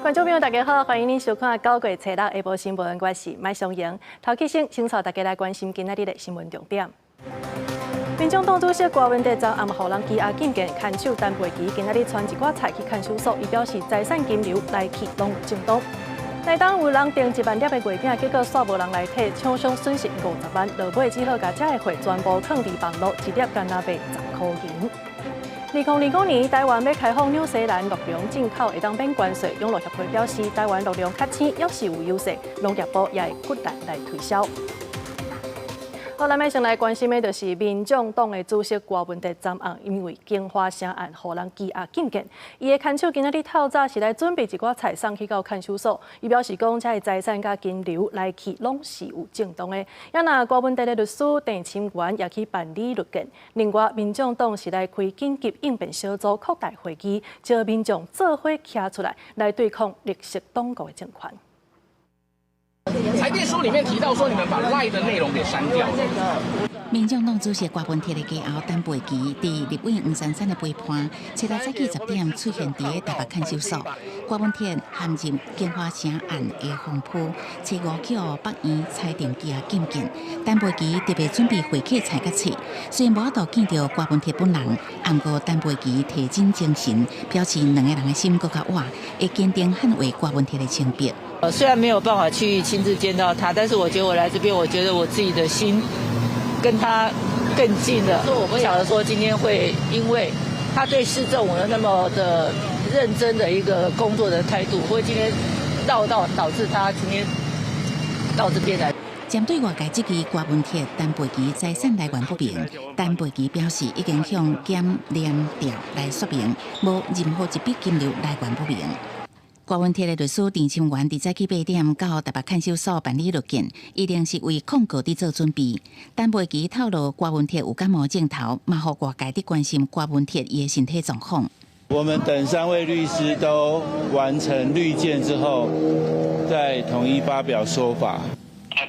观众朋友，大家好，欢迎您收看9月初6下晡新闻，我是麦尚莹。头起先，请带大家来关心今仔日的新闻重点。民众党主席郭文德昨暗互人羁押禁见，看守单飞机今仔日传一寡菜去看守所，伊表示财产金流来去拢有正当。内当有人订1万粒的月饼，结果煞无人来摕，厂商损失50万，落尾只好把这个货全部放伫网络，一粒干那卖10块钱。2025年，台湾要开放纽西兰鹿茸进口，会当免关税。养鹿协会表示，台湾鹿茸较鲜，也是有优势，农业部也会骨力来推销。好，咱要先来关心的就是民众党的主席郭文德昨暗因为金华城案，互人羁押禁见。伊的看守今仔日透早是来准备一寡菜送去到看守所。伊表示讲，这财产甲金流来去拢是有正当的。也那郭文德的律师郑清源也去办理律见。另外，民众党是来开紧急应变小组扩大会议，招民众做伙站出来，来对抗绿色党国的政权。裁定书里面提到说，你们把赖的内容给删掉了。民众党主席郭文铁的家后单飞机，伫立委黄珊珊的陪伴，早起10点出现伫台北看守所。郭文铁陷入金华城案的风波，初5叫北院裁定羁押禁见。单飞机特别准备回客菜甲菜，虽然无法度见到郭文铁本人，不过单飞机提振精神，表示两个人的心更较活，会坚定捍卫郭文铁的清白。虽然没有办法去亲自见到他，但是我觉得我来这边，我觉得我自己的心跟他更近了。我不晓得说今天会因为他对市政府的那么的认真的一个工作的态度，会今天导致他今天到这边来。针对外界质疑郭文铁单飞机财产来源不明，单飞机表示已经向检验调来说明，无任何一笔金流来源不明。郭文铁的律师郑清源伫早起8点到台北看守所办理律见，一定是为控告伫做准备。单飞机透露郭文铁有感冒症头，嘛互外界伫关心郭文铁伊的身体状况。我们等3位律师都完成律见之后，再统一发表说法。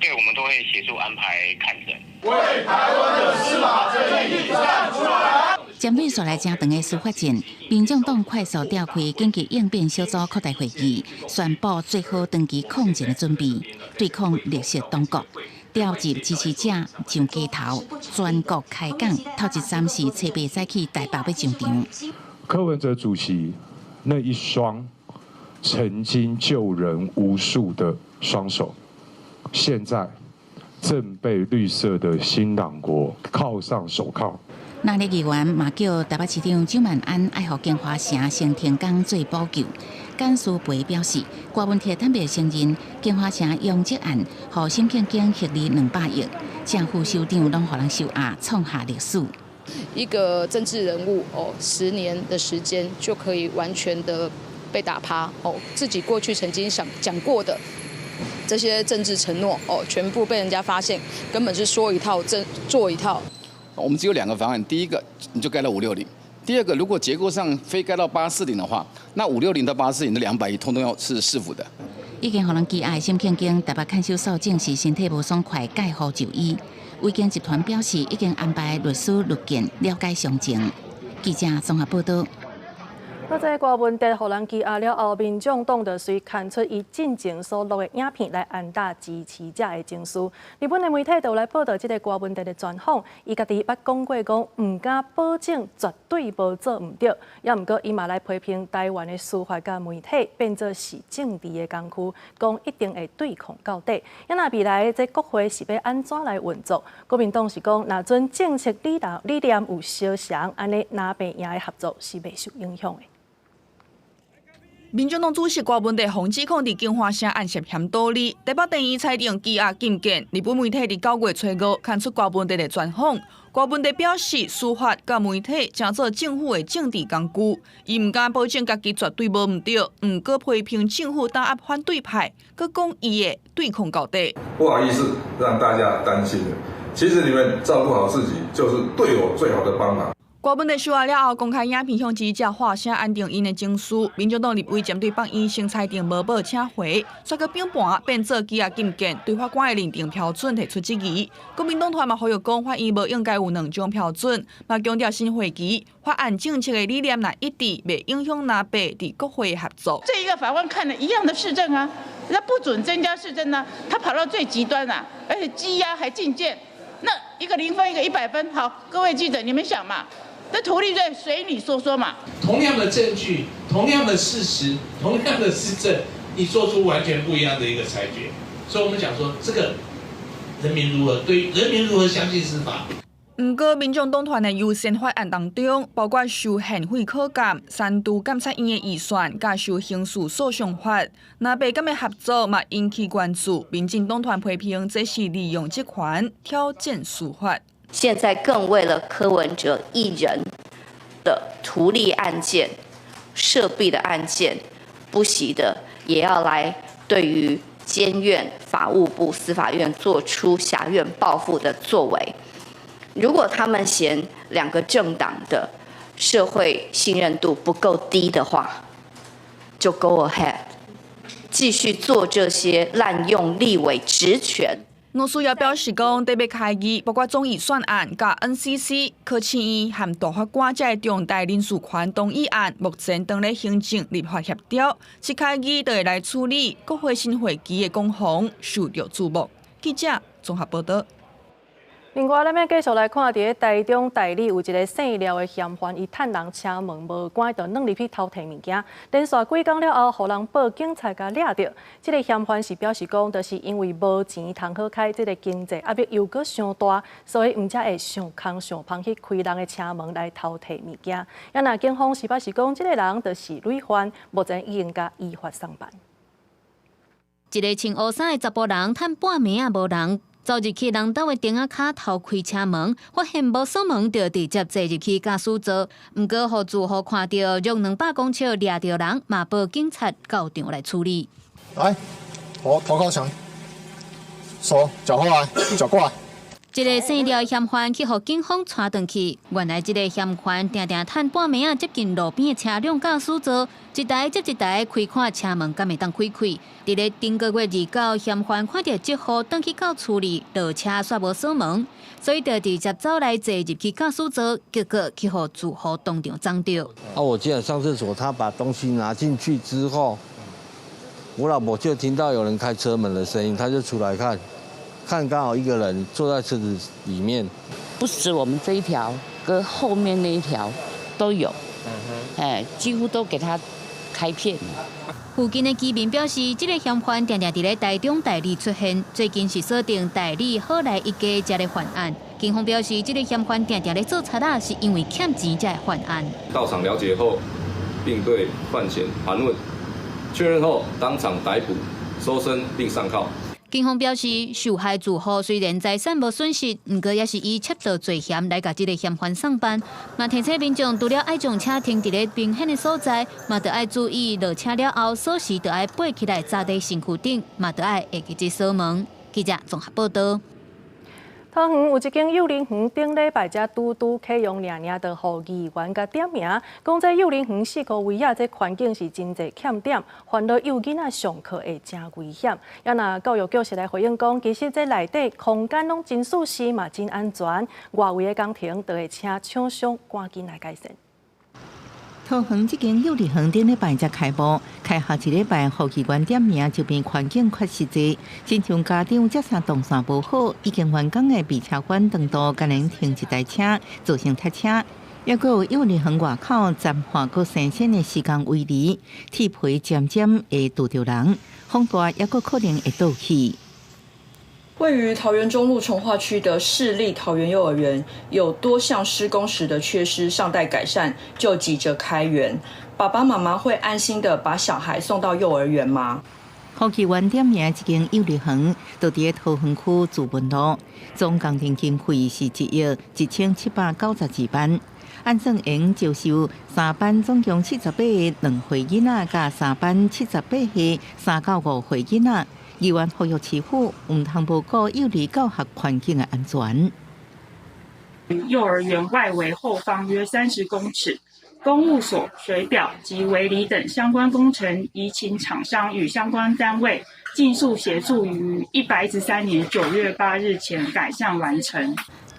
对，我们都会协助安排看诊。为台湾的司法正义站出来！针对续来真长的司法战，民众党快速召开紧急应变小组扩大会议，宣布做好长期抗战的准备，对抗绿色当局。调集支持者上街头，全国开讲。头一站是初8早起台北要上场。柯文哲主席那一双曾经救人无数的双手，现在正被绿色的新党国铐上手铐。那立议员嘛叫台北市长蒋万安爱互金华城先停工做补救。简书培表示，郭文铁坦白承认金华城拥挤案，互审计警获利200亿，正副首长拢互人收押，创下历史。一个政治人物10年的时间就可以完全的被打趴自己过去曾经讲过的这些政治承诺全部被人家发现，根本是说一套做一套。我们只有2个方案，第一个你就盖到560，第二个如果结构上非盖到840的话，那560到840的200亿通通要是市府的。已经互人羁押的审计警台北看守所证实身体无爽快，介护就医。维建集团表示，已经安排律师律见，了解详情。记者综合报道。好在郭文德互人羁押了后，民众党就随刊出伊进前所录的影片来安打支持者的情绪。日本的媒体就来报道这个郭文德的专访，伊家己捌讲过讲，唔敢保证绝对无做唔对，也毋过伊嘛来批评台湾的司法甲媒体变作是政治的工具，讲一定会对抗到底。也那未来这国会是要安怎来运作？国民党是讲，若准政策理念有相像，安尼南北赢的合作是袂受影响的。民众党主席郭文德防指控伫金华城案涉嫌倒理，台北地院裁定羁押禁见。日本媒体伫9月初5刊出郭文德的专访。郭文德表示，司法甲媒体正做政府的政治工具，伊唔敢保证家己绝对无唔对，唔过批评政府打压反对派，佮讲伊会对抗到底。不好意思让大家担心了，其实你们照顾好自己，就是对我最好的帮忙。瓜本地收押了后，公开影片向记者发声安定因的情绪。民众党立委针对北医生裁定无报请回，却个变盘变做羁押禁见，对法官的认定标准提出质疑。国民党团嘛呼吁讲，法院无应该有两种标准，嘛强调新会期法案政策的理念乃一致，袂影响南北伫国会合作。这一个法官看了一样的市政啊，那不准增加市政呢，他跑到最极端啊，而且羁押还禁见，那一个0分，一个100分。好，各位记者，你们想嘛？这图利罪随你说说嘛。同样的证据，同样的事实，同样的事证，你做出完全不一样的一个裁决。所以我们讲说，这个人民如何相信司法？不过，民众党团的优先法案当中，包括收宪费考监、三度监察院的预算，加收刑事诉讼法，南北监的合作嘛引起关注。民进党团批评这是利用职权挑战司法。现在更为了柯文哲一人的图利案件、涉弊的案件，不惜的也要来对于监院、法务部、司法院做出辖院报复的作为。如果他们嫌两个政党的社会信任度不够低的话，就 go ahead， 继续做这些滥用立委职权。罗斯也表示讲，特别开议，包括总预算案、甲 NCC、柯青院和大法官这重大人事权动议案，目前正在行政立法协调，即开议就会来处理国会新会期的攻防，受到注目。记者综合报道。另外，咱要继续来看，伫台中大理有一个姓廖的嫌犯，伊趁人车门无关，就弄入去偷摕物件。连续几工了后，予人报警才甲抓着。这个嫌犯是表示讲，就是因为无钱通好开，这个经济压力又搁伤大，所以毋才会上空上芳去开人的车门来偷摕物件。也那警方是表示讲，这个人就是累犯，目前已经甲依法上班。一个穿乌衫的查甫人，趁半暝啊无人。走入去人家的顶仔卡偷开车门，发现无锁门，就直接坐入去驾驶座。不过，互住户看到用200公尺抓着人，嘛报警察到场来处理。来，我头靠墙，手脚过来，脚过来。一个姓廖嫌犯去互警方带转去。原来，这个嫌犯定定趁半暝啊接近路边的车辆驾驶座，一台接一台开看车门，敢会当开开。伫咧顶个月29，嫌犯看到这户转去到处理，落车煞无锁门，所以就直接走来坐入去驾驶座，结果去互住户当场撞到。我进来上厕所，他把东西拿进去之后，我老婆就听到有人开车门的声音，她就出来看刚好一个人坐在车子里面，不止我们这一条，跟后面那一条都有，几乎都给他开片了。附近的居民表示，这个嫌犯常常伫咧台中大理出现，最近是锁定大理好来一家才来犯案。警方表示，这个嫌犯常常咧做贼仔，是因为欠钱才犯案。到场了解后，并对犯嫌盘问，确认后当场逮捕、搜身并上铐。警方表示，受害住户虽然财产无损失，不过也是以窃盗罪嫌来甲这个嫌犯上班。嘛，提醒民众除了爱将车停伫咧明显的所在，嘛，得爱注意落车了后，锁匙得爱背起来扎在身躯顶，嘛，得爱会记得锁门。记者综合报道。桃园有一间幼龄园，顶礼拜才拄启用，就互议员甲点名，讲这幼龄园4个位啊，这环境是真侪欠点，烦恼幼囡仔上课会真危险。也那教育局是来回应讲，其实这内底空间拢真舒适嘛，真安全，外围的工程就会请厂商赶紧来改善。桃园这间幼儿园顶礼拜才开幕，开学一礼拜，互议员点名就变环境确实济，亲像家长接送动线无好，已经员工的备车管长度可能停一台车，造成塞车。也阁有幼儿园外口暂缓阁生鲜的时间为例，铁皮渐渐会堵着人，风大也阁可能会倒去。位于桃园中路重划区的市立桃园幼儿园，有多项施工时的缺失尚待改善，就急着开园。爸爸妈妈会安心的把小孩送到幼儿园吗？互议员点名一间幼儿园，就伫咧桃园区自文路，总工程经费是1亿1792万。按算应接受3班总共78个2岁囡仔，甲3班78个3到5岁囡仔。议员呼吁市府唔通无顾幼儿教学环境的安全。幼儿园外围后方约30公尺。公务所、水表及围篱等相关工程，已请厂商与相关单位尽速协助于113年9月8日前改善完成。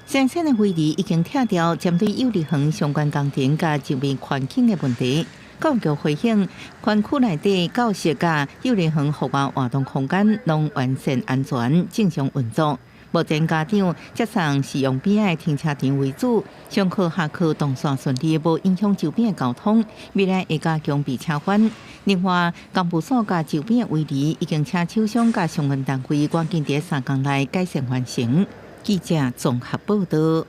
相关的围篱已经拆掉，针对幼儿园相关工程甲周边环境的问题，教育局回应，园区内底教室甲幼儿园户外活动空间拢完善安全，正常运作。目前家长接送是用边仔停车场为主，上课下课动线顺利，无影响周边的交通。未来会加强避车环。另外，公务所甲周边的围篱已经请厂商甲相关单位赶紧在3天内改善完成。记者综合报道。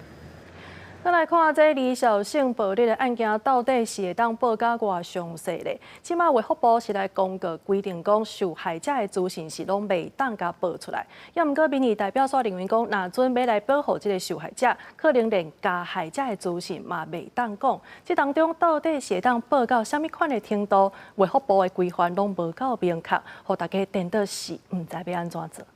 咱来看这李小性暴力的案件，到底是会当报甲偌详细咧？即马卫福部是来公告规定，讲受害者的资讯是拢袂当甲报出来。也毋过民意代表所认为讲，若准要来保护这个受害者，可能连加害者的资讯嘛袂当讲。这当中到底是会当报到什么款的程度？卫福部的规范拢无够明确，互大家颠倒是毋知要安怎做。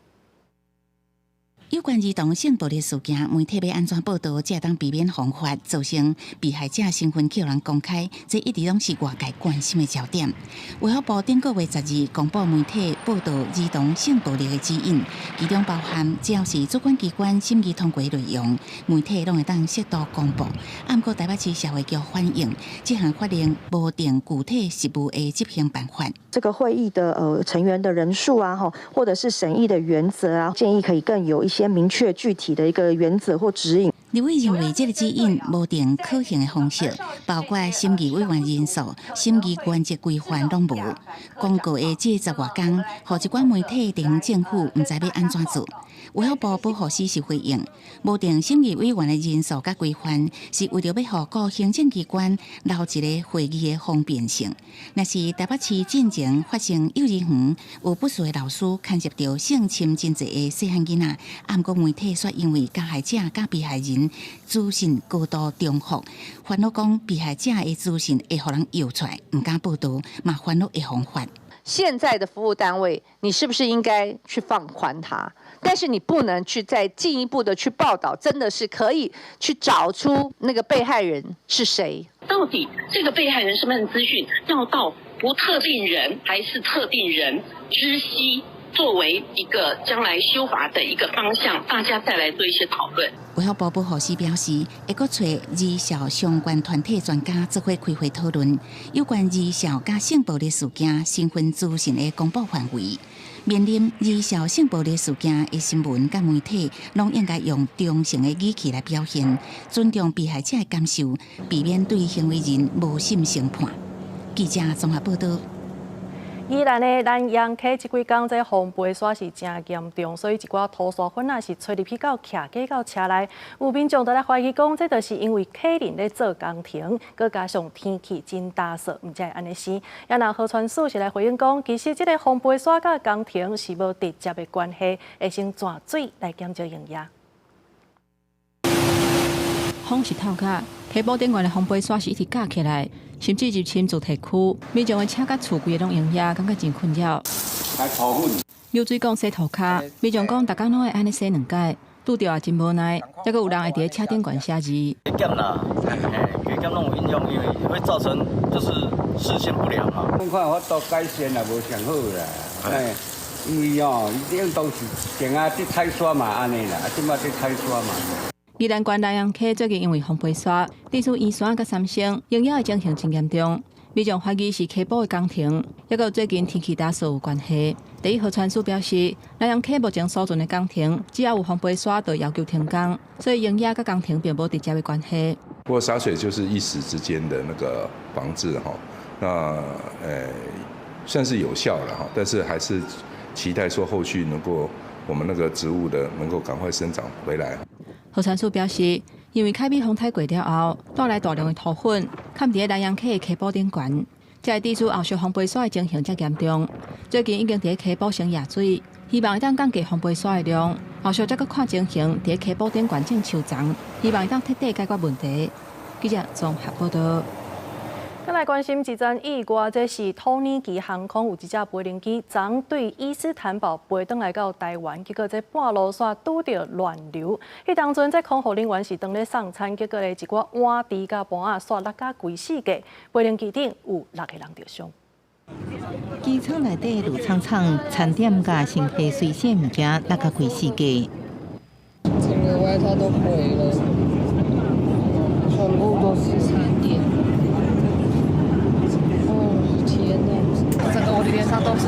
有关儿童性暴力事件，媒体要安怎报道，才当避免防法，造成被害者身份叫人公开，这一直拢是外界关心的焦点。卫福部顶个月12日公布媒体报道儿童性暴力的指引，其中包含只要是主管机关审议通过内容，媒体拢会当适度公布。不过台北市社会局反映，这项法令无定具体实务的执行办法。这个会议的成员的人数啊，或者是审议的原则啊，建议可以更有一些明确具体的一个原则或指引。立委认为，这个指引无定可行的方式，包括审议委员人数、审议原则规范拢无。公告的这10外天，互一寡媒体等政府毋知要安怎做。卫福部保护司是回应，无定审议委员的人数甲规范，是为着要互各行政机关留一个会议的方便性。若是台北市进前发生幼儿园有不实的老师牵涉到性侵真侪的细汉囡仔，不过媒体却因为加害者甲被害人资讯高度重复，烦恼讲被害者的资讯会互人诱出来，唔敢报道，嘛烦恼会防法。现在的服务单位，你是不是应该去放宽它？但是你不能去再进一步的去报道，真的是可以去找出那个被害人是谁。到底这个被害人身份资讯要到不特定人还是特定人知悉，作为一个将来修法的一个方向，大家再来做一些讨论。卫福部保护司表示，会搁找儿少相关团体专家做伙开会讨论有关儿少甲性暴力事件身份资讯的公布范围。面临儿少性暴力事件的新闻甲媒体，拢应该用中性的语气来表现，尊重被害者的感受，避免对行为人无心审判。记者综合报道。宜兰的南洋溪这几天这风杯沙是真严重，所以一寡土沙粉也是吹入去到徛过到车内。有民众都来怀疑讲，这就是因为溪林咧做工程，佮加上天气真打湿，唔才会安尼生。也那河川署是来回应讲，其实这个风杯沙甲工程是无直接的关系，会先转水来减少营业。风是透卡，溪埔顶悬的风杯沙是一直架起来。甚至入侵主题区，民众的车甲厝规个拢营业，感觉真困扰。流水讲洗涂骹，民众讲，逐工拢会安尼洗2摆，拄着也真无奈。还阁有人会伫车顶悬写字。减啦，加减拢有影响，因为会造成就是视线不良嘛。看法度改善也无上好啦，因为伊顶当时定啊伫踩沙嘛安尼啦，即马伫踩沙嘛。宜兰县南洋溪最近因为风杯沙，地处圆山甲三星，营业的情形真严重。民众怀疑是溪埔的工程，也佮最近天气打湿有关系。第一河川署表示，南洋溪目前所存的工程，只要有风杯沙，就要求停工，所以营业甲工程并无直接的关系。不过洒水就是一时之间的那个防治哈，那算是有效了哈，但是还是期待说后续能够我们那个植物的能够赶快生长回来。河川署表示，因为凯美风太过了后，带来大量的土粉，嵌伫南洋溪的溪埔顶悬，这个地区后续风杯沙的情形才严重。最近已经伫溪埔省夜水，希望会当降低风杯沙的量，后续再搁看情形，伫溪埔顶悬种树丛，希望会当彻底解决问题。记者综合报道。再来关心一阵意外，这是土耳其航空有一架飞行机，昨对伊斯坦堡飞转来到台湾，结果在半路线拄到乱流。迄当阵，这空服人员是当咧送餐，结果咧一寡碗箸甲盘啊刷落甲规四架，飞行机顶有6个人着伤。机舱内底路苍苍，餐点甲身体随身物件落甲规四架。整个外套都毁了，全部都是餐点。 整个我的脸上都是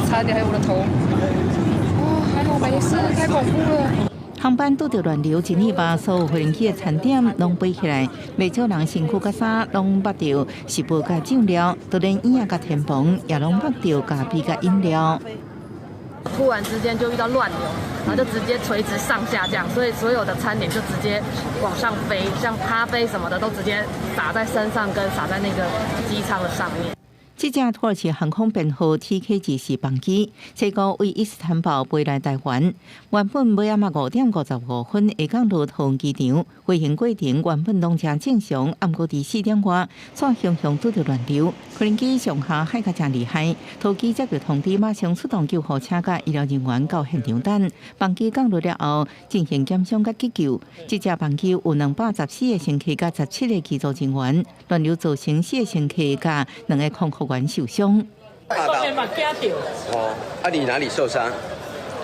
差点还有我的头。哦，还好没事，太恐怖了。航班拄到乱流，一日把所有飞行器的餐点拢飞起来，未少人身躯甲衫拢捌到食物甲酱料，就连椅仔甲天棚也拢捌到咖啡甲饮料。突然之间就遇到乱流，然后就直接垂直上下这样，所以所有的餐点就直接往上飞，像咖啡什么的都直接洒在身上，跟洒在那个机舱的上面。 这架土耳其航空编号 TK14班机，这个为伊斯坦堡飞来台湾，原本尾暗5点55分会降落桃园机场，飞行过程原本拢正正常，暗过伫4点外，煞雄雄拄到乱流，飞行机上下海较真厉害，桃机接到通知，马上出动救护车甲医疗人员到现场等。班机降落了后，进行检伤甲急救。这架班机有214个乘客甲17个机组人员，乱流造成4个乘客甲2个空服员受伤。上面嘛夹到。哦，啊，你哪里受伤？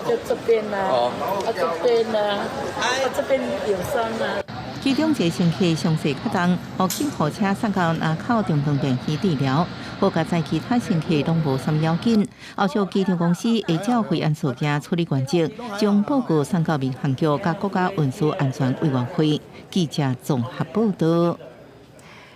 就这边呢。哦。这边呢。这边有伤啊。其中一个乘客伤势较重，互救护车送到南口中东病院治疗。好甲在其他乘客拢无啥要紧。后续机场公司会照会案事件处理原则，将报告送到民航局甲国家运输安全委员会。记者综合报道。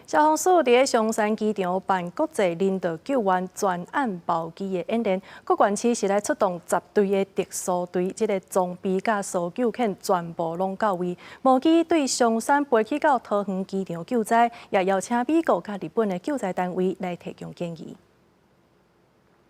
消防署伫松山机场办国际人道救援专案包机的演练，各县市是来出动10队的特殊队，这个装备甲搜救犬全部拢到位。模机对松山飞去到桃园机场救灾，也邀请美国甲日本的救灾单位来提供建议。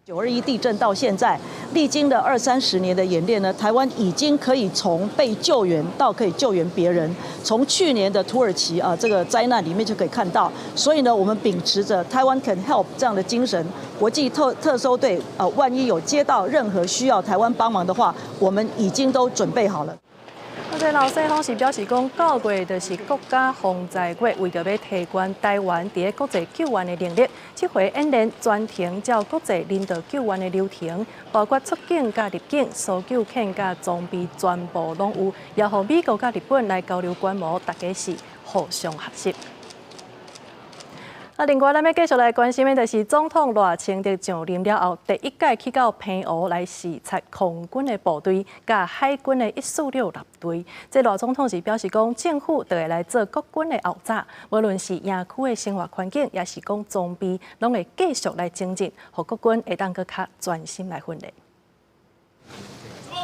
921地震到现在，历经了20-30年的演练呢，台湾已经可以从被救援到可以救援别人。从去年的土耳其这个灾难里面就可以看到，所以呢，我们秉持着台湾 can help 这样的精神，国际特搜队万一有接到任何需要台湾帮忙的话，我们已经都准备好了。 这老师拢是表示讲，9月就是国家防灾月，为着要提高台湾伫国际救援的能力，这回演练专程照国际人道救援的流程，包括出境甲入境、搜救犬甲装备全部拢有，也互美国甲日本来交流观摩，大家是互相学习。 另外，咱要继续来关心的，就是总统赖清德上任了后，第一届去到澎湖来视察空军的部队，甲海军的146舰队。这赖总统是表示讲，政府就会来做国军的后早，无论是营区的生活环境，也是讲装备，拢会继续来精进，互国军会当搁较专心来训练。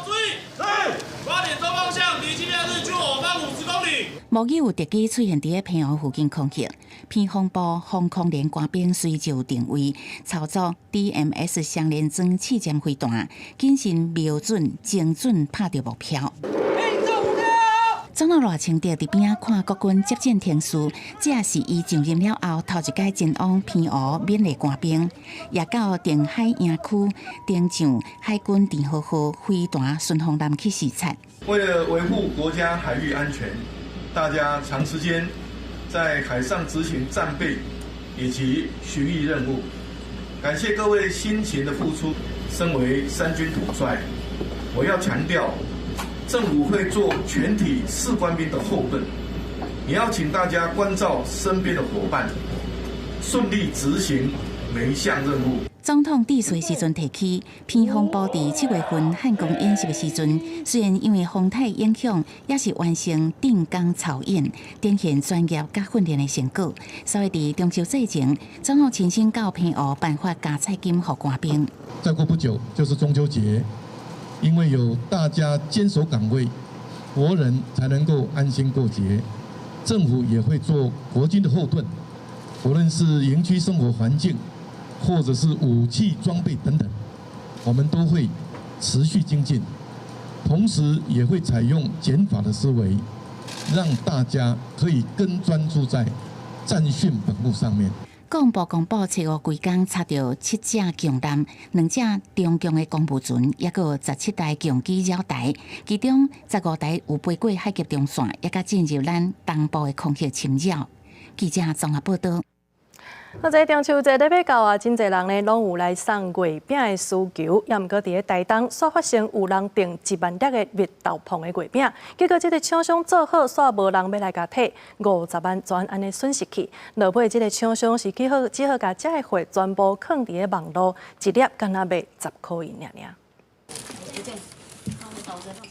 注意，8点钟方向，敌机标日距我方50公里。 模拟有特机出现伫澎湖附近空隙，偏防部防空连官兵随就定位，操作 DMS 双联装气舰飞弹，谨慎瞄准、精准拍到目标。总统赖清德伫边仔看国军接见天数，这也是伊上任了后头一届前往澎湖勉励官兵，也到定海营区登上海军电号号飞弹巡航舰去视察。为了维护国家海域安全，大家长时间在海上执行战备以及巡弋任务，感谢各位辛勤的付出。身为三军统帅，我要强调。 政府会做全体士官兵的后盾，也要请大家关照身边的伙伴，顺利执行每一项任务。总统致辞时阵提起，偏防部伫7月份汉光演习的时阵，虽然因为风台影响，也是完成定岗操演，展现专业甲训练的成果。所以伫中秋节前，总统亲身到澎湖颁发加菜金给官兵。再过不久就是中秋节。 因为有大家坚守岗位，国人才能够安心过节。政府也会做国军的后盾，无论是营区生活环境，或者是武器装备等等，我们都会持续精进。同时也会采用减法的思维，让大家可以更专注在战训本部上面。国防部公布初5规工查到7架强舰、2架中强的公务船，也有17台强机扰台，其中15台有飞过海峡中线，也甲进入咱东部的空域侵扰。记者综合报道。在中秋节礼拜到啊，真侪人呢拢有来送月饼的需求，也毋过伫个台东煞发生有人订1万粒的蜜豆椪的月饼，结果这个厂商做好煞无人要来甲退，50万全安尼损失去。落尾这个厂商是只好甲这个货全部放伫个网络，一粒敢若卖10块银尔。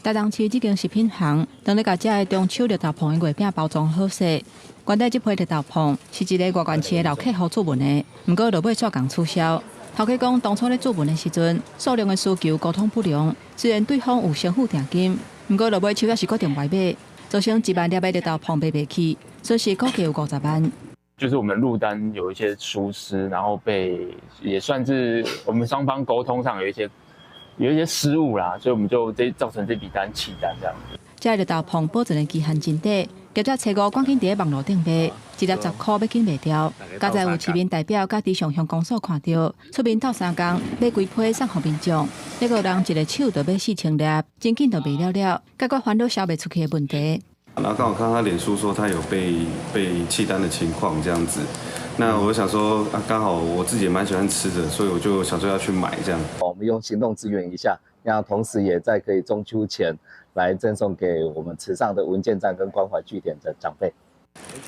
台东市这间食品行，当咧甲这个中秋绿豆椪的月饼包装好势。原来这批绿豆椪是一个外县市的老客户注文的，不过落尾煞共促销。头家讲，当初咧注文的时阵，数量的需求沟通不良，虽然对方有先付定金，不过落尾手也是决定外买，造成1万粒的绿豆椪卖袂去，损失估计有50万。就是我们入单有一些疏失，然后也算是我们双方沟通上有一些失误啦，所以我们就造成这笔单弃单这样。这绿豆椪保存的期限真短，业者初5赶紧伫网络顶卖，一粒10块要紧卖掉。加在有市民代表甲伫上乡公所看到，出面斗3工买几批送互民众，结果人一个手就买4000粒，真紧就卖了，结果烦恼销袂出去的问题。然后刚好看到他脸书说他有被弃单的情况这样子，那我想说啊，刚好我自己也蛮喜欢吃的，所以我就想说要去买这样。我们用行动支援一下，那同时也在可以中秋前来赠送给我们池上的文件站跟关怀据点的长辈。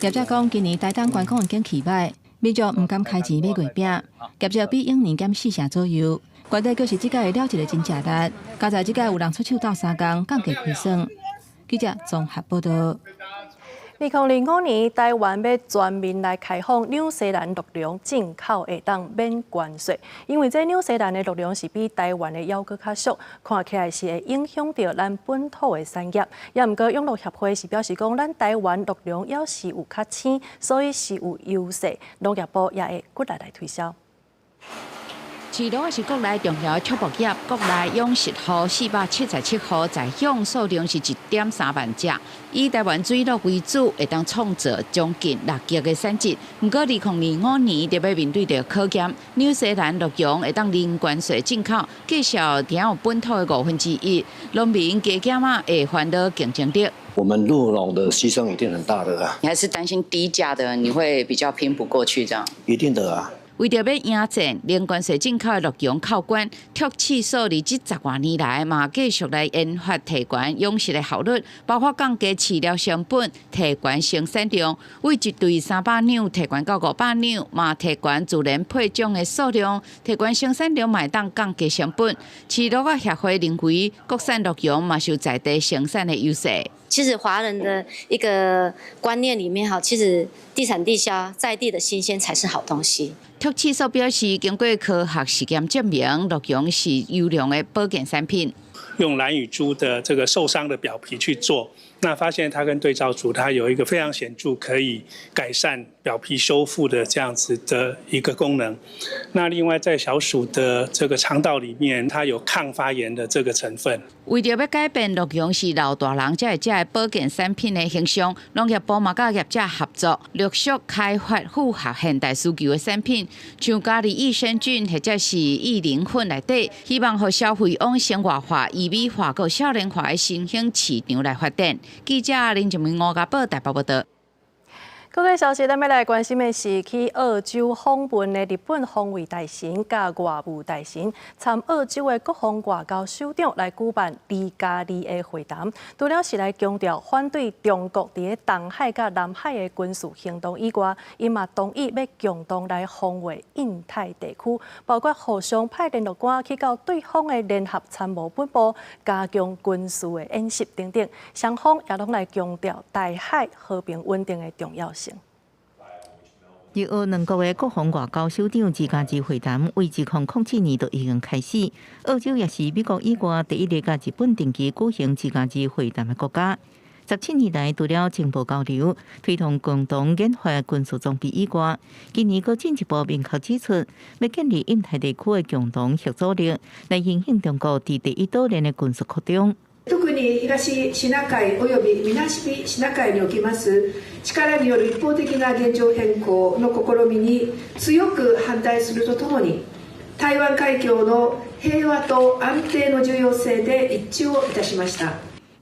业者讲，今年台东观光已经起歹，民众唔敢开钱买月饼，业绩比往年减4成左右。原底就是这届会了一个真正力，加在这届有人出手斗3工，降低亏损。记者综合报道。2005年，台湾要全面来开放纽西兰鹿茸进口会当免关税，因为这纽西兰的鹿茸是比台湾的要搁较俗，看起来是会影响到咱本土的产业。也毋过，养鹿协会是表示讲，咱台湾鹿茸要是有较青，所以是有优势，农业部也会骨力来推销。饲鹿是国内重要的畜牧业，国内养殖户477户，在养数量是1.3万只。以台湾水鹿为主，会当创造将近6亿的产值。不过，2005年特别面对着考验，纽西兰鹿茸会当零关税进口，介绍只有本土的1/5，农民加减嘛会烦恼竞争力。我们鹿茸的牺牲一定很大的啊！你还是担心低价的，你会比较拼不过去这样？一定的啊！为着要赢战，零关税进口的鹿茸靠关，拓市数里这10多年来嘛，继续来研发提高养殖的效率，包括降低饲料成本、提高生产量，为一对300两提高到500两，嘛提高自然配种的数量，提高生产量，买当降低成本。饲鹿啊协会认为，国产鹿茸嘛是有在地生产的优势。其实华人的一个观念里面，其实地产地销，在地的新鲜才是好东西。拓市所表示，经过科学实验证明，鹿茸是优良的保健产品。用蓝羽猪的这个受伤的表皮去做，那发现它跟对照组它有一个非常显著可以改善表皮修复的这样子的一个功能。那另外在小鼠的这个肠道里面，它有抗发炎的这个成分。为着要改变鹿茸是老大人才会食的保健产品的形象，农业部嘛甲业者合作，陆续开发符合现代需求的产品，像咖喱益生菌或者是益磷粉内底，希望互消费往生活化、易美化、和少年化的新兴市场来发展。记者林俊明、吴家宝台北报道。各个消息，咱要来关心的是去澳洲访问的日本防卫大臣甲外务大臣，参澳洲的国防外交首长来举办2+2的会谈，除了是来强调反对中国伫个东海甲南海的军事行动以外，伊嘛同意要共同来防卫印太地区，包括互相派联络官去到对方的联合参谋本部，加强军事的演习等等。双方也拢来强调台海和平稳定的重要性。日澳两国的国防外交首长2+2会谈，为2007年就已经开始。澳洲也是美国以外第一个甲日本定期举行2+2会谈的国家。17年来，除了情报交流、推动共同研发军事装备以外，今年更进一步明确指出，要建立印太地区的共同合作力，来影响中国伫第一岛链的军事扩张。特に東シナ海及び南シナ海におきます力による一方的な現状変更の試みに強く反対するとともに、台湾海峡の平和と安定の重要性で一致をいたしました。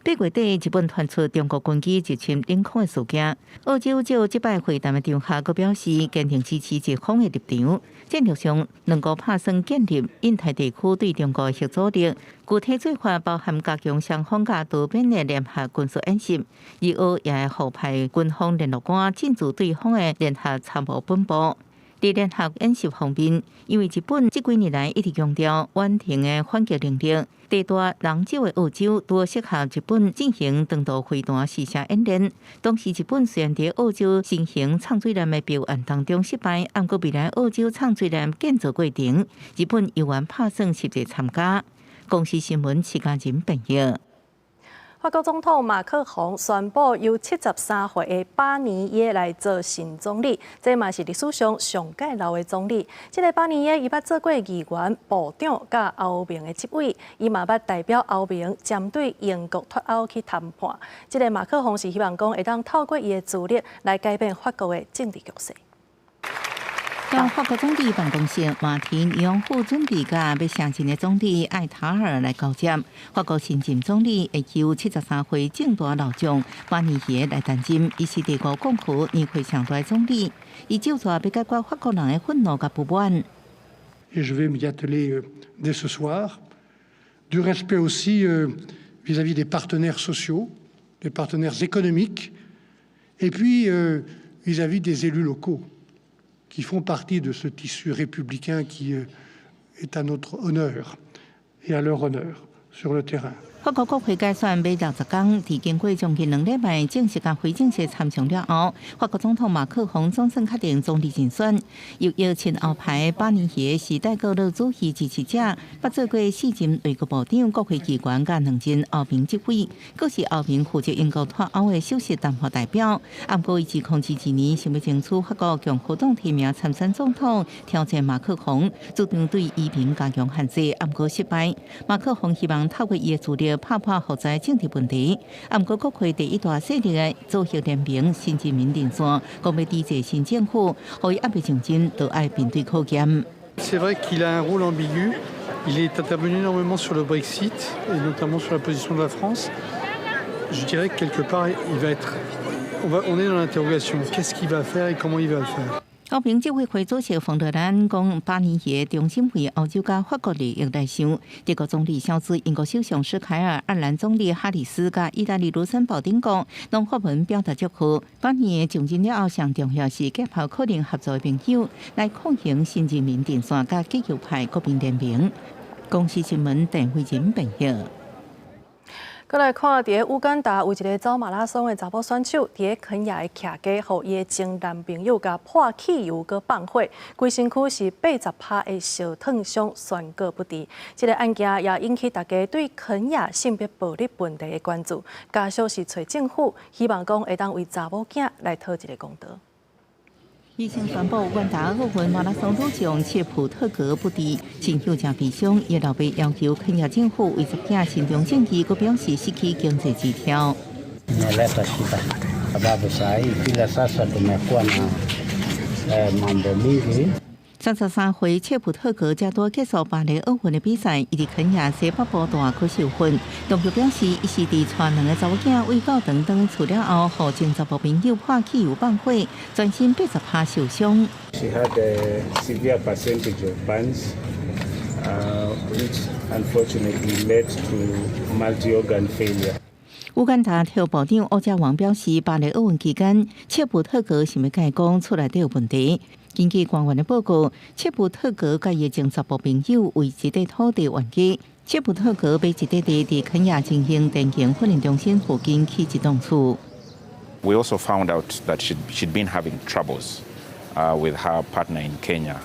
8月底，日本传出中国军机入侵领空的事件。澳洲就这摆会谈的场合，佮表示坚定支持日方的立场，战略上能够打算建立印太地区对中国的核阻力。具体做法包含加强双方甲多边的联合军事演习，而澳也会互派军方联络官进驻对方的联合参谋本部。在联合演习方面，因为日本这几年来一直强调远程的反击能力，地大人少的澳洲多适合日本进行长途飞弹试射演练。当时日本虽然在澳洲新型创水艦的标案当中失败，不过未来澳洲创水艦建造过程，日本依然打算实际参加。公司新闻徐家仁报道。法国总统马克宏宣布由73岁的巴尼耶来做新总理，这嘛是历史上上届老的总理。这个巴尼耶伊捌做过议员、部长甲欧盟的职位，伊嘛捌代表欧盟针对英国脱欧去谈判。这个马克宏是希望讲会当透过伊的资历来改变法国的政治局势。由法国总理办公室马田用副准备甲要上任的总理艾塔尔来交接。法国新任总理会由73岁正大老将巴尼耶来担任，伊是第5共和年岁上大的总理。伊就说要解决法国人的愤怒甲不满。Et je vais m'y atteler dès ce soir. Du respect aussi vis-à-vis des partenaires sociaux, des partenaires économiques, et puis vis-à-vis des élus locaux, qui font partie de ce tissu républicain qui est à notre honneur et à leur honneur sur le terrain. 法国国会改选要60天，伫经过将近2礼拜正式甲非正式参选了后，法国总统马克宏总算确定总理人选，又邀请后排巴尼耶时代高乐主义支持者，捌做过4任内阁部长、国会议员甲2任欧盟职位，佫是欧盟负责英国脱欧的首席谈判代表。不过，伊自2012年想要争取法国共和党提名参选总统，挑战马克宏，主张对移民加强限制，不过失败。马克宏希望透过伊的资历拍破复杂政治问题，不过国会第一大势力的组合联名新自民阵线，讲要抵制新政府，互伊压迫上阵，就爱面对考验。C'est vrai qu'il a un rôle ambigu. Il est intervenu énormément sur le Brexit et notamment sur la position de la France. Je dirais que quelque part, il va être. On est dans l'interrogation. Qu'est-ce qu'il va faire et comment il va le faire? 欧盟执委会主席冯德兰讲，巴尼耶中心为欧洲甲法国利益来想。德国总理肖兹、英国首相施凯尔、爱尔兰总理哈里斯甲意大利卢森堡等国，拢发文表达祝福。巴尼耶上任了后，上重要是结合可能合作的朋友，来抗衡新自民阵线甲极右派国民联盟。公司新闻邓慧仁报道。再来看，伫乌干达有一个走马拉松的查某选手，伫肯亚的徛家，互伊的前男朋友甲泼汽油佮放火，规身躯是80%的烧烫伤，宣告不治。这个案件也引起大家对肯亚性别暴力问题的关注。家属是找政府，希望讲会当为查某囝来讨一个公道。医生宣布，万达奥运马拉松女将切普特格不治，情绪真悲伤。伊老爸要求肯亚政府为这件慎重证据，佮表示失去经济支条。33岁切普特格加多结束巴黎奥运的比赛，伊伫肯亚西北部大区受训。当局表示，伊是伫带2个查某囝喂狗等等厝了后，互前查甫朋友泼汽油放火，全身80%受伤。She had a severe percentage of burns, which unfortunately led to multi-organ failure. 乌干达体育部长欧家王表示，巴黎奥运期间，切普特格想要甲讲厝内底有问题。根据官员的报告，切普特格甲伊前查甫朋友为一块土地冤家。切普特格被一块地伫肯亚进行电竞训练中心附近起一栋厝。We also found out that she'd been having troubles with her partner in Kenya,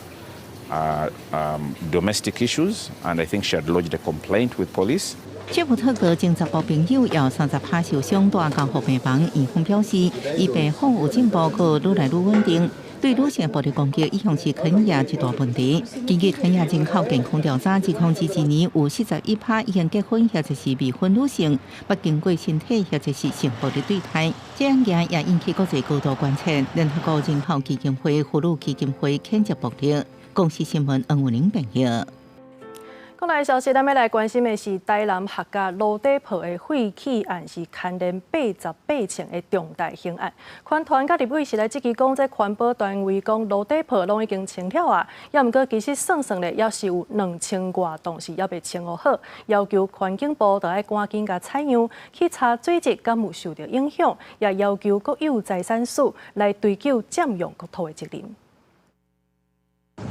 domestic issues, and I think she had lodged a complaint with police. 切普特格前查甫朋友也30%受伤，带到护病房。医方表示，伊病况有进步，佮愈来愈稳定。对女性暴力攻击一向是肯亚一大问题。根据肯亚人口健康调查，自2021年有41%已经结婚或者是未婚女性，不经过身体或者是性暴力对待。这案件也引起国际高度关切。联合国人口基金会、妇女基金会谴责暴力。公司新闻黄文玲报道。国内消息，咱要来关心的是台南客家路底铺的废弃案，是牵连88件的重大刑案。环团甲立委是来积极讲，这环保单位讲路底铺拢已经清了啊，也毋过其实算算咧，也是有2000多栋是还未清好，要求环境部就要赶紧甲采样去查水质敢有受到影响，也要求国有财产署来追究占用国土的责任。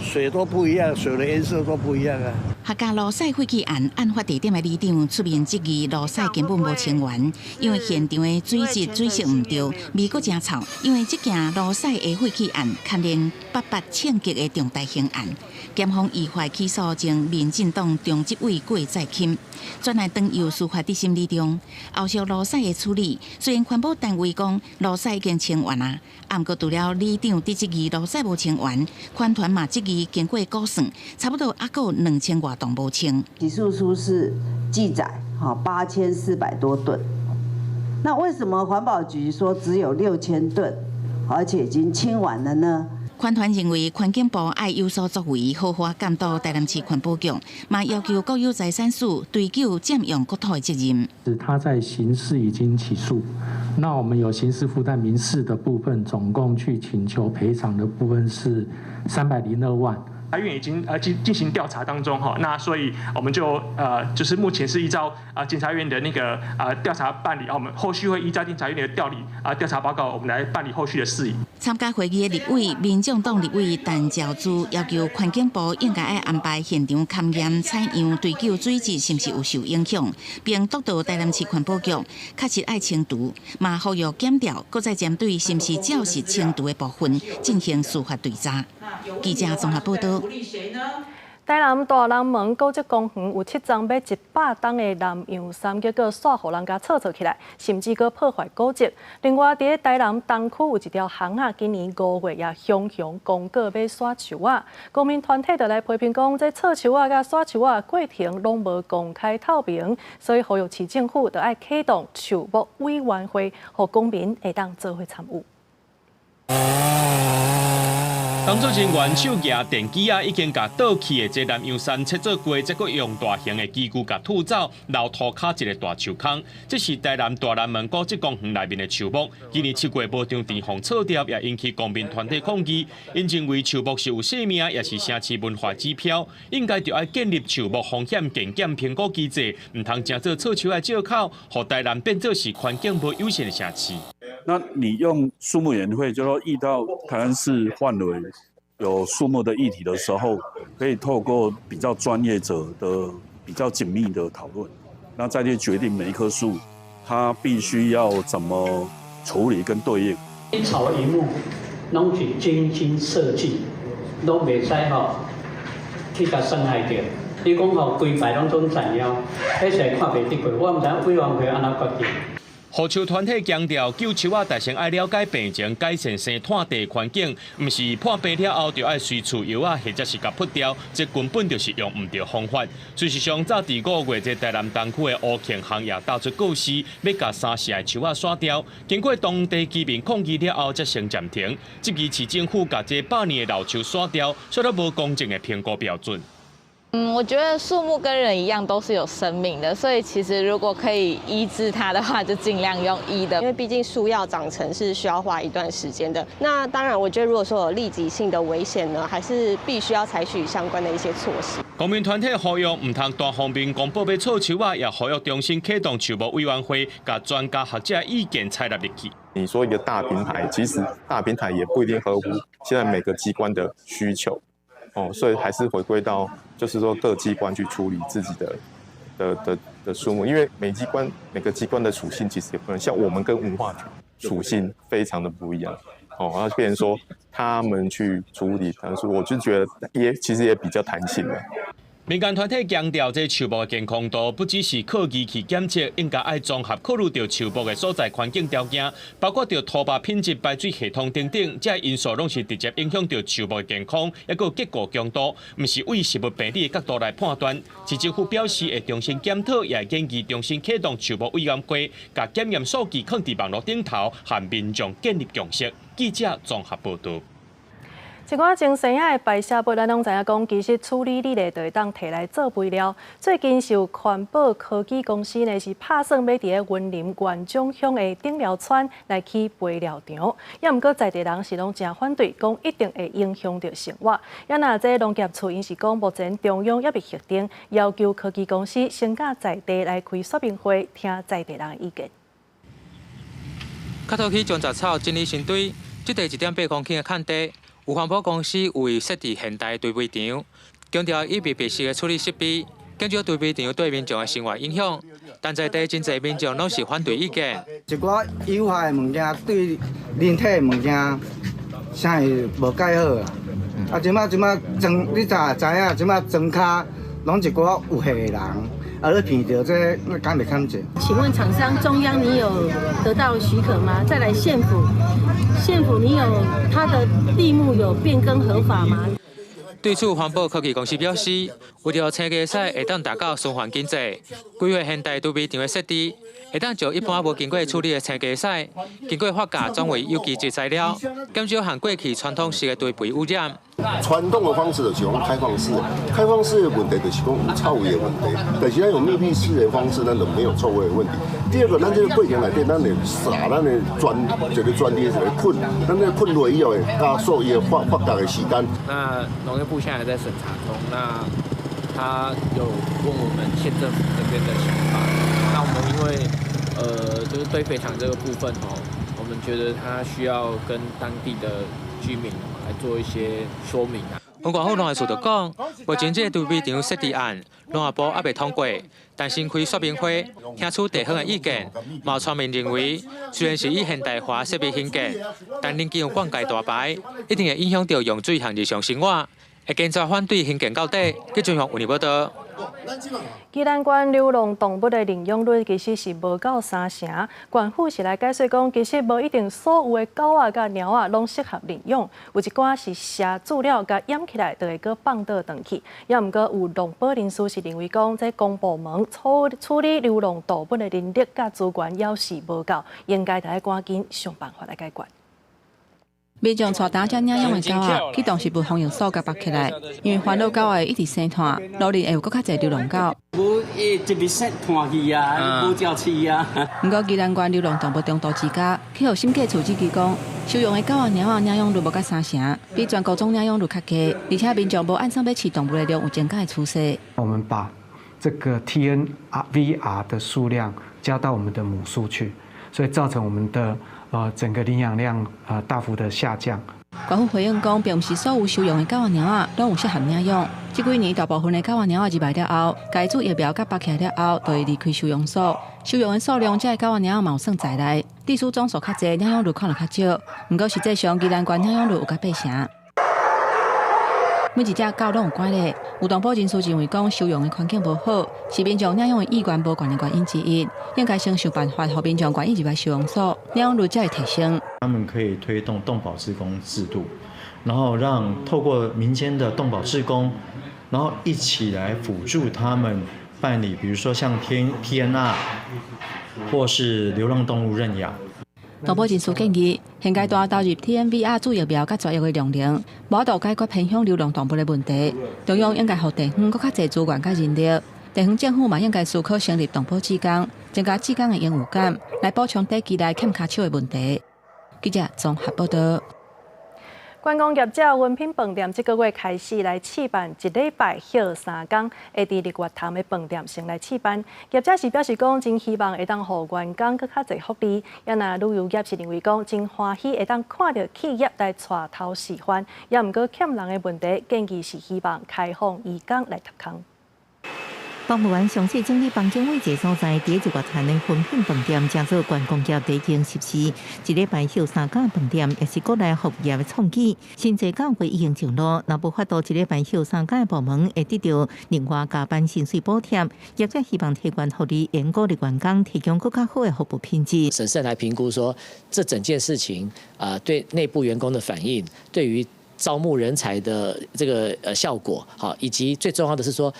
水都不一样，水的颜色都不一样啊。客家路屎废弃案案发地点的里长出面质疑路屎根本无清完，因为现场的水质水色唔对，味阁真臭。因为这件路屎的废弃案牵连88枪击的重大刑案，检方依法起诉前民进党中执委郭在钦，专案当由司法执行里长。后续路屎的处理，虽然环保单位讲路屎已经清完啊，不过除了里长伫质疑路屎无清完，环团嘛质疑经过估算，差不多还有2000多栋无清。起诉书是记载8400多吨，那为什么环保局说只有6000吨，而且已经清完了呢？环团认为环境部爱有所作为，好好监督台南市环保局，嘛要求国有财产署追究占用国土的责任。他在刑事已经起诉，那我们有刑事附带民事的部分，总共去请求赔偿的部分是302万。法院已经进行调查当中哈，那所以我们就是目前是依照检察院的那个调查办理，我们后续会依照检察院的调查报告，我们来办理后续的事宜。参加会议的立委、民众党立委陈昭珠要求环境部应该要安排现场勘验采样，追究水质是不是有受影响，并督导台南市环保局确实爱清除，嘛呼吁检调，搁再针对是不是肇事清除的部分进行司法追查。记者综合报道。台南大人门古迹公园有7张要100吨的南洋杉，结果煞互人家错起来，甚至搁破坏古迹。另外，伫台南东区有一条巷仔，今年5月也雄公告要刷树仔，公民团体就来批评讲，这错树仔甲刷树仔过程拢无公开透明，所以呼吁市政府就要启动树木委员会，互公民会当做伙参与。工作人员手举电机已经把倒去的这南洋杉切做过，再搁用大型的机具把吐走，留涂骹一个大树坑。这是台南大南门古迹公园内面的树木，今年7月无张地方错掉，也引起公民团体抗议。因认为树木是有生命，也是城市文化指标，应该就要建立树木风险检检评估机制，唔通正做错树的借口，让台南变作是环境无友善的城市。那你用树木委员会，就说遇到台南市范围有树木的议题的时候，可以透过比较专业者的比较紧密的讨论，那再去决定每一棵树它必须要怎么处理跟对应。一草一木拢是精心设计，拢袂使去甲伤害着。你讲规排拢总知影，迄是看袂得过，我毋知委员会安怎决定。护树团体强调，救树仔大先爱了解病情，改善生态地环境，毋是破病了后就爱随厝药啊，或者是甲扑掉，这根本就是用唔对方法。事实上，早伫5月，这台南东区的乌庆巷也打出告示，要甲3社的树仔刷掉。经过当地居民抗议了后，才先暂停。质疑市政府甲这100年的老树刷掉，说得无公正的评估标准。我觉得树木跟人一样都是有生命的，所以其实如果可以医治它的话，就尽量用医的，因为毕竟树要长成是需要花一段时间的。那当然，我觉得如果说有立即性的危险呢，还是必须要采取相关的一些措施。公民团体呼吁唔通单方面公布要错树仔，也呼吁重新启动树木委员会，甲专家学者意见采纳入去。你说一个大平台，其实大平台也不一定合乎现在每个机关的需求。所以还是回归到，就是说各机关去处理自己的树木，因为每个机关的属性其实也不能像我们跟文化局属性非常的不一样，然后变成说他们去处理，但是我就觉得其实也比较弹性的。民间团体强调，这树木的健康度不只是靠仪器检测，应该爱综合考虑到树木的所在环境条件，包括到土壤品质、排水系统等等，这因素拢是直接影响到树木的健康，也个结果强度，唔是为食物病理的角度来判断。市政府表示会重新检讨，也建议重新启动树木委员会，把检验数据放伫网络顶头，和民众建立共识。记者综合报道。一寡种生的白色物，咱拢知影讲，其实处理你咧就会当摕来做肥料。最近受环保科技公司呢是打算要伫咧云林县中乡的顶寮村来起肥料场，也毋过在地人是拢真反对，讲一定会影响到生活。也那这农业处因是讲，目前中央也未核定，要求科技公司先甲在地来开说明会，听在地人的意见。卡头去种杂草整理成堆，即地1.8公顷的垦地。有环保公司为设置现代堆肥场，强调以密闭式的处理设备，减少堆肥场对民众的生活影响。但在地真侪民众拢是反对意见。一寡有害的物件对人体的物件，啥会无介好啊？啊，即摆装，你咋知影？即摆装卡拢一寡有害的人，啊，你骗到这，那敢袂看见？请问厂商中央你有得到许可吗？再来县府你有它的地目有变更合法吗？对此，环保科技公司表示，为了青芽菜会当达到循环经济，规划现代堆肥场的设置，会当将一般无经过处理的青芽菜，经过发酵转为有机质材料，减少和过去传统式的堆肥污染。传统的方式就是讲开放式，开放式的问题就是讲有臭味的问题，但是咱用密闭式的方式，咱就没有臭味的问题。第二个，咱这个过程内底，咱会撒咱的一个专利一个菌，咱这菌落以后会加速伊的发酵的时间。那农业部现在还在审查中，那他有问我们县政府这边的想法。那我们因为就是堆肥场这个部分哦，我们觉得它需要跟当地的居民来做一些说明啊。环管府农业处就讲，目前这个堆肥场设置案，农业部还未通过，但先开说明会，听取地方的意见。毛村民认为，虽然是以现代化设备兴建，但临近有灌溉大排，一定会影响到用水和日常生活，会坚决反对兴建到底。记者向有报道。宜兰县流浪动物的领养率其实是无到3成，县府是来解释讲，其实无一定所有的狗仔甲猫仔拢适合领养，有一寡是写资料甲掩起来，就会搁放倒转去。也毋过有动保人士是认为讲，这公部门处理流浪动物的能力甲资源要是无够，应该得赶紧想办法来解决。民众带打只领养的狗仔去动食物防疫所甲绑起来，因为烦恼狗仔一直生炭，路里会有搁较侪流浪狗。无一直生炭去啊，无照饲啊。不过宜兰县流浪动物中度之家去互审计处指记讲，收养的狗仔、猫仔领养率无到3成，比全国总领养率较低，而且民众无按上要饲动物的量有增加的趋势。我们把这个 TNVR 的数量加到我们的母数去，所以造成我们的整个领养量大幅的下降。县府回应讲，并不是所有收养的狗仔、猫仔拢有适合领养。这几年大部分的狗仔、猫仔入来了后，该做疫苗甲绑起来了后，就会离开收容所。收养的数量，这狗仔、猫仔嘛有算在内。地区总数较侪，领养率看落较少。不过实际上，宜兰县领养率有到8成。每一只狗拢有关系，有动保人士认为讲收养的环境无好，是民众领养的意愿无悬的原因之一，应该先想办法，让民众愿意入来收容所，领养率才会提升。他们可以推动动保志工制度，然后让透过民间的动保志工，然后一起来辅助他们办理，比如说像 TNR 或是流浪动物认养。动保人士建议，现阶段投入 TNVR 注疫苗甲绝育的量能，无度解决偏向流浪动物的问题。中央应该予地方搁较侪资源甲人力，地方政府嘛应该思考成立动保志工，增加志工的荣誉感，来补充地基内欠卡手的问题。记者综合报道。观光业者温品饭店这个月开始来试办1礼拜休3天，会伫2月头的饭店先来试办。业者是表示讲，真希望会当互员工更较侪福利。也那旅游业是认为讲，真欢喜会当看到企业来带头示范。也毋过欠人的问题，建议是希望开放移工来搭工。公务员详细整理房间位置所在，第一个餐的分品饭店加做观光业地经实施。一礼拜休3间饭店，也是国内服务业的创举。新制9月已经上路，若无法度一礼拜休3间的部门，会得到另外加班薪水补贴。业者希望提供合理员工的员工，提供更加好的服务品质。审慎来评估说，这整件事情对内部员工的反应，对于招募人才的这个效果，好，以及最重要的是说，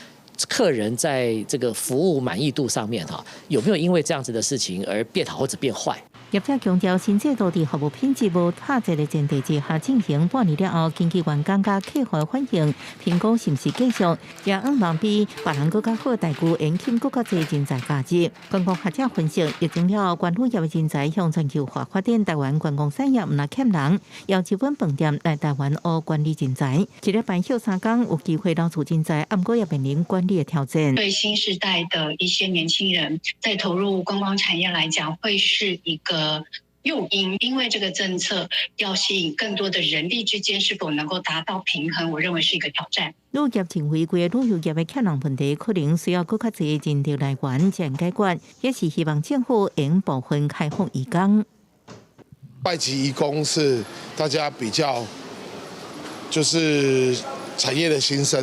客人在这个服务满意度上面有没有因为这样子的事情而变好或者变坏？业者强调，新制度伫服务品质无打折的前提之下进行，半年了后，根据员工甲客户的反应，评估是毋是继续，也望比别人更加好，待遇延轻更加侪人才价值。观光学者分析，疫情了后，观光业的人才向全球化发展，台湾观光产业毋若欠人，要日本饭店来台湾学管理人才。一礼拜休3天，有机会捞出人才，不过也面临管理的挑战。对新时代的一些年轻人，在投入观光产业来讲，会是一个诱因，因为这个政策要吸引更多的人力之间是否能够达到平衡，我认为是一个挑战。旅业认为，规个旅游业的欠人问题，可能需要更加侪人力来源才能解决，也是希望政府应部分开放移工。外籍移工是大家比较就是产业的新生，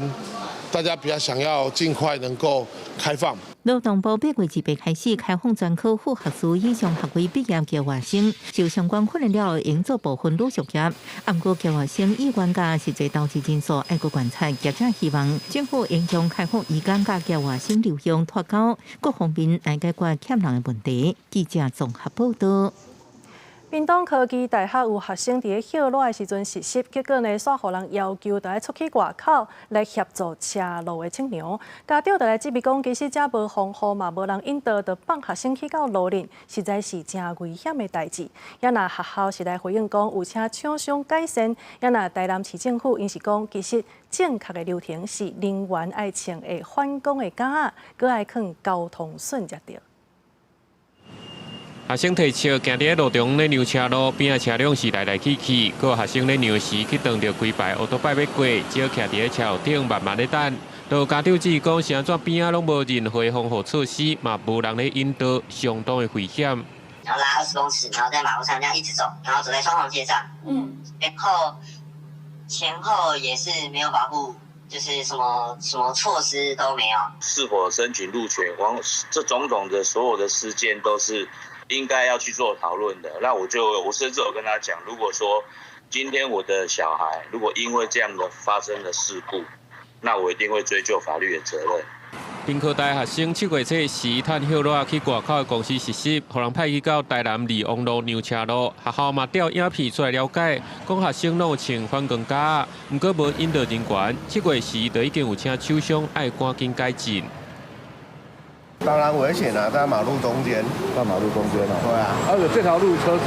大家比较想要尽快能够开放。劳动部8月18开始开放专科副学士以上学位毕业嘅学生，受相关训练了，应做部分旅宿业。不过，嘅学生意愿加实际投资人数爱个观察，业者希望政府应将开放移工加嘅学生流向脱钩，各方面来解决欠人嘅问题。记者综合报道。屏东科技大学有学生伫咧歇热的时阵实习，结果呢，煞互人要求要出去外口来协助车路的清凉。家长就来质疑讲，其实遮无防护嘛，无人引导，就放学生去到路林，实在是真危险的代志。也若学校是来回应讲，有请厂商改善。也若台南市政府因是讲，其实正确的流程是人员爱穿的反光的架仔，搁爱放交通绳才对。学生提车行伫路中咧让车路，边仔车辆是来来去去，搁学生咧让时去撞到规排乌托邦要过，只好徛伫咧车后顶慢慢咧等。就家长质疑讲，是安怎边仔拢无任何防护措施，嘛无人咧引导，相当的危险。然后拉20公尺，然后在马路上这样一直走，然后走在双黄街上，前后也是没有保护。就是什么措施都没有。是否申请路权，这种种的所有的事件都是应该要去做讨论的。那我甚至有跟他讲，如果说今天我的小孩如果因为这样的发生了事故，那我一定会追究法律的责任。屏科大学生7月初时趁歇热去外口的公司实习，互人派去到台南利王路让车路。学校嘛调影片出来了解，讲学生拢有穿反光架，不过无引导人员。7月时就已经有请厂商爱赶紧改进。当然危险啊，在马路中间。在马路中间啊？对啊。而且这条路车子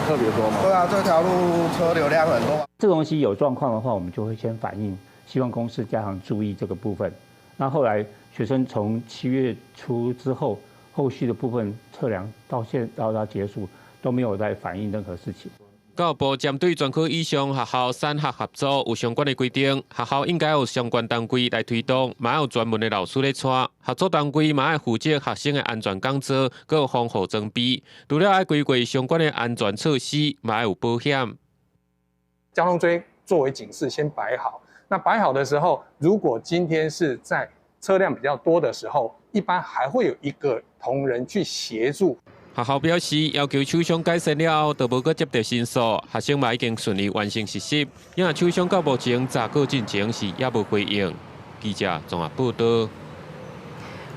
特别多嘛？对啊，这条路车流量很多。这个东西有状况的话，我们就会先反映，希望公司加强注意这个部分。那后来学生从7月初之后，后续的部分测量到结束都没有再反映任何事情。教育部针对专科以上学校产学合作有相关的规定，学校应该有相关单位来推动，嘛有专门的老师来带，合作单位嘛要负责学生的安全讲座，佮有防护装备，除了要规划相关的安全措施，嘛要有保险。交通锥作为警示先摆好，那摆好的时候，如果今天是在车辆比较多的时候，一般还会有一个同仁去协助。学校表示，要求厂商改善了后，就无搁接到申诉，学生嘛已经顺利完成实习。因为厂商到目前查告进前是也无回应。记者综合报道。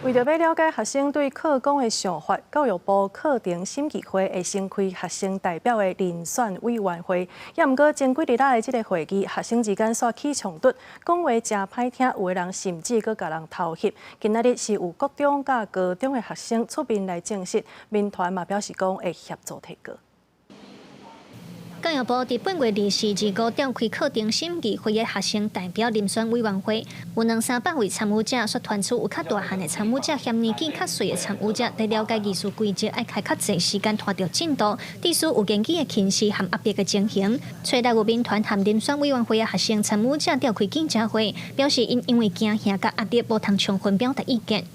为着要了解学生对课纲的想法，教育部课程审议会会先开学生代表的遴选委员会。也毋过前几日的这个会议，学生之间煞起冲突，讲话真歹听，有的人甚至佮甲人偷袭。今仔日是有国中甲高中的学生出面来证实，民团嘛表示讲会协助提告。教育部伫本月24日召开课程审议会的学生代表遴选委员会，有200-300位参与者，说团出有较大汉的参与者，嫌年纪较细的参与者，来了解议事规则，爱开较侪时间拖着进度，致使有言语的轻视和压迫的情形。初代有民团和遴选委员会的学生参与者召开记者会，表示因为惊吓甲压力，无通充分表达意见。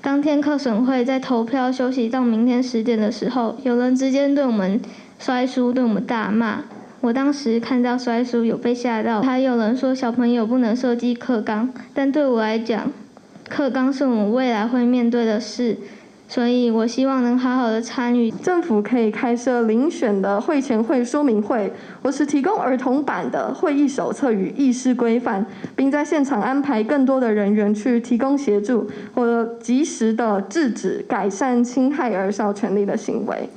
当天课审会在投票休息到明天10点的时候，有人直接对我们摔书，对我们大骂。我当时看到摔书有被吓到，还有人说小朋友不能设计课纲，但对我来讲，课纲是我们未来会面对的事，所以我希望能好好的参与。政府可以开设遴选的会前会说明会，或是提供儿童版的会议手册与议事规范，并在现场安排更多的人员去提供协助，或者及时的制止改善侵害儿少权利的行为。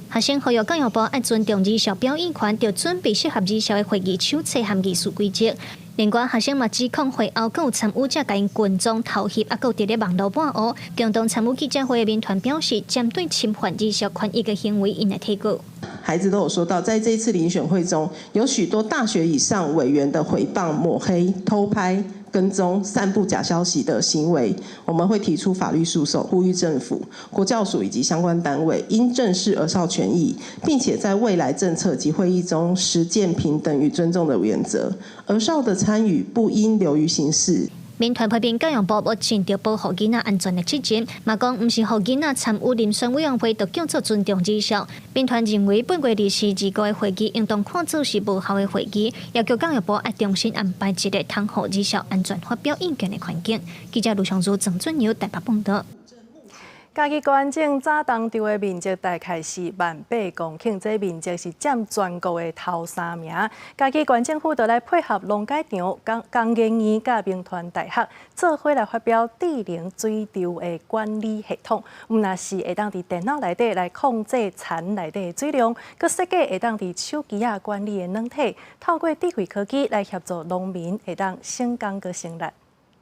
学生教育教育部爱尊重儿少表演权，就准备适合儿少的会议手册和议事规则。另外，学生嘛指控会后，更有参与者甲因群众偷袭，还有伫咧网络伴学。共同参与记者会的民团表示，针对侵犯儿少权益的行为，因来提告。孩子都有说到，在这一次遴选会中，有许多大学以上委员的诽谤、抹黑、偷拍、跟踪、散布假消息的行为，我们会提出法律诉讼，呼吁政府、国教署以及相关单位应正视儿少权益，并且在未来政策及会议中实践平等与尊重的原则。儿少的参与不应流于形式。民团批评教育部无尽到保护囡仔安全的责任，嘛讲唔是互囡仔参与遴选委员会，就叫做尊重儿少。民团认为本月22号的会议应当看作是无效的会议，要求教育部要重新安排一个通予儿少安全发表意见的环境。记者卢尚珠、郑俊尧台北报道。嘉义县政早当场的面积大概是180公顷，这面积是占全国的头3名。嘉义县政府就来配合农改场、工研院甲民团大学做伙来发表智能水流的管理系统。若是会当伫电脑内底来控制田内底的水量，佮设计会当伫手机啊管理的软体，透过智慧科技来协助农民会当省工佮省力。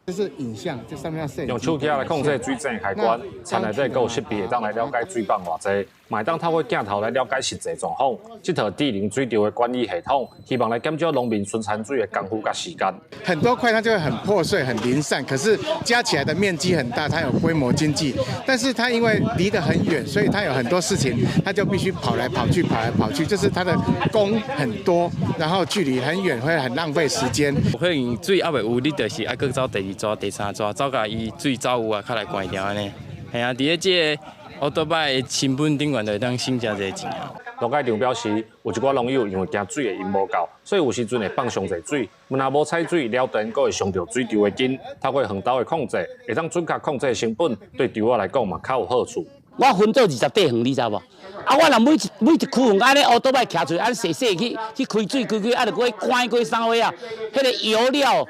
这是影像，这上面要摄影。用手机来控制水井开关，田内底有设备会当来了解水放偌济，嘛会当透过镜头来了解实际状况。这套智能水流的管理系统，希望来减少农民存产水的功夫甲时间。很多块它就会很破碎、很零散，可是加起来的面积很大，它有规模经济。但是它因为离得很远，所以它有很多事情，它就必须跑来跑去，就是它的工很多，然后距离很远，会很浪费时间。可能水还袂有，你就是要搁走第2抓、第3抓，走甲伊水走有啊，较来关掉安尼。系啊，伫咧这个奥多拜的成本顶悬就会当省真侪钱啊。农改场表示，有一寡农友因为惊水的因无够，所以有时阵会放上侪水，若无采水了电，阁会伤到水流的筋。透过横刀的控制，会当准确控制成本，对场仔来讲嘛较有好处。我分做20块横，你知无？啊，我若每一区横安尼乌倒摆徛出，安细细去开水，开，啊，就过关过3回啊。迄个油料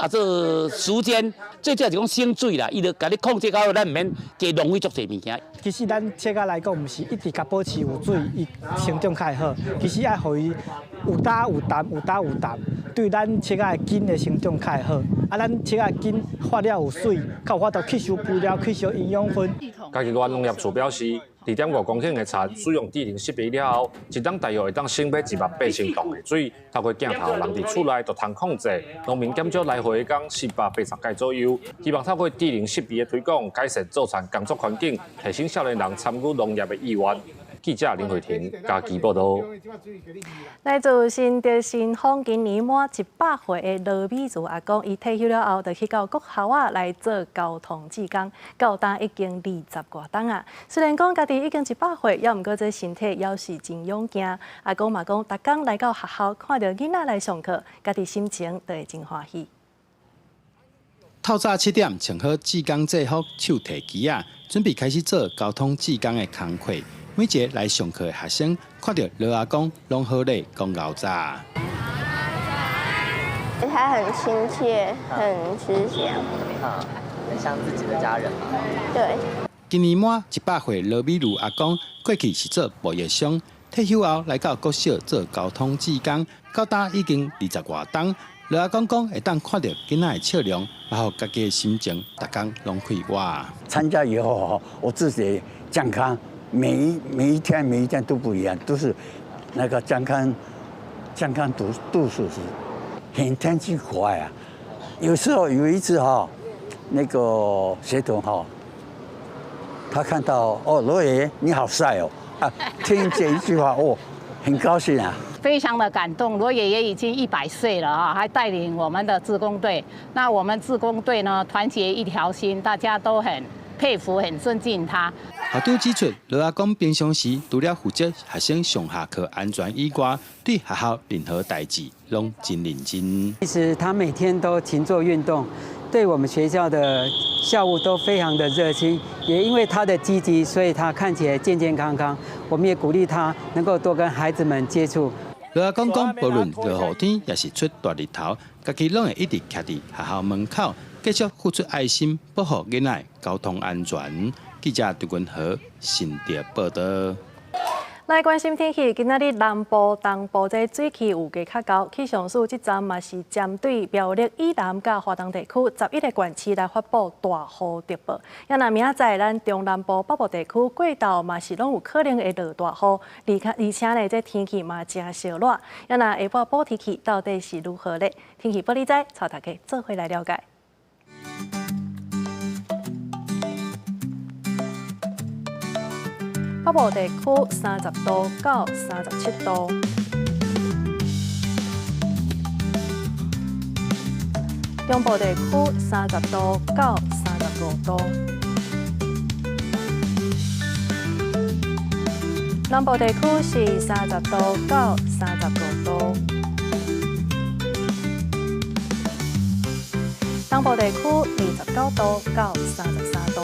这时间，最主要是讲省水啦。伊就甲你控制到，咱唔免加浪费足侪物件。其实咱切仔来讲，毋是一直甲保持有水，伊成长较好。其实爱互伊有打有淡，对咱切仔的根的成长较好。啊，咱切仔根发了有水，较有法度吸收肥料、吸收营养分。嘉义县农业处表示，2.5公顷的田使用智能设备了后，一当大约会当省买18000吨的水。透过镜头，人伫厝内就通控制，农民减少来回的工480届左右。希望透过智能设备的推广，改善做田工作环境，提升少年人参与农业的意愿。记者林慧婷，嘉义报道。来自新竹新丰今年满100岁的罗美如阿公，伊退休了后，就去到国校啊来做交通志工，到今已经20多档啊。虽然讲家己已经100岁，也毋过这身体也是真勇敢。阿公嘛讲，逐工来到学校，看到囡仔来上课，家己心情都会真欢喜。透早7点，穿好志工制服，手提机啊，准备开始做交通志工的工课。每一个来上课的学生看到罗阿公，拢好咧讲牛杂。他很亲切，很慈祥，很像自己的家人嘛。对。今年满100岁罗美如阿公，过去是做报业商，退休后来到国小做交通志工，到今已经20多档。罗阿公讲会当看到囡仔的笑容，然后家己的心情，逐工拢开哇。参加以后，我自己健康。每一天都不一样，都是那个健康度数是很天气快啊。有时候有一次那个学童他看到罗爷爷你好帅哦啊，听这一句话很高兴啊。非常的感动，罗爷爷已经100岁了啊，还带领我们的志工队。那我们志工队呢，团结一条心，大家都很佩服、很尊敬他。校长指出，罗阿公平常时除了负责学生上下课安全以外，对学校任何代志拢真认真。其实他每天都勤做运动，对我们学校的校务都非常的热心。也因为他的积极，所以他看起来健健康康。我们也鼓励他能够多跟孩子们接触。罗阿公讲，无论落雨天，也是出大日头，家己拢会一直徛伫学校门口，继续付出爱心，保护囡仔交通安全。记者杜君和新竹报道。来关心天气，今仔日南部、东部这水汽有加较高，气象署这站嘛是针对苗栗以南甲华东地区11个县市来发布大雨特报。也那明仔载咱中南部北部地区过昼嘛是拢有可能会落大雨，而且呢这天气嘛真烧热。也那下晡补天气到底是如何呢？天气报你知，带大家做伙来了解。北部地区30度到37度，中部地区30度到35度，南部地区是30度到35度，东部地区29度到33度。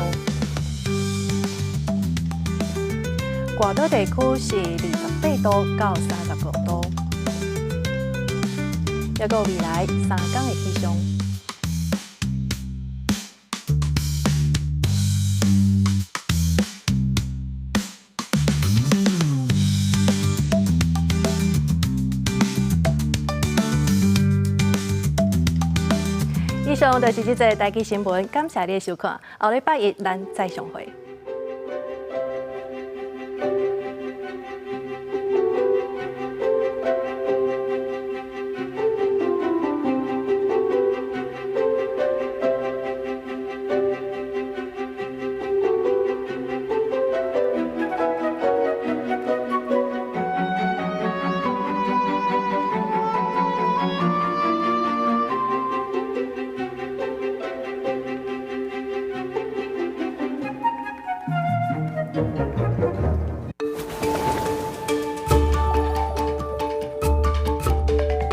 外岛地区是28度到35度，还有未来3天的气象。以上就是这则台记新闻，感谢你的收看，下礼拜一咱再相会。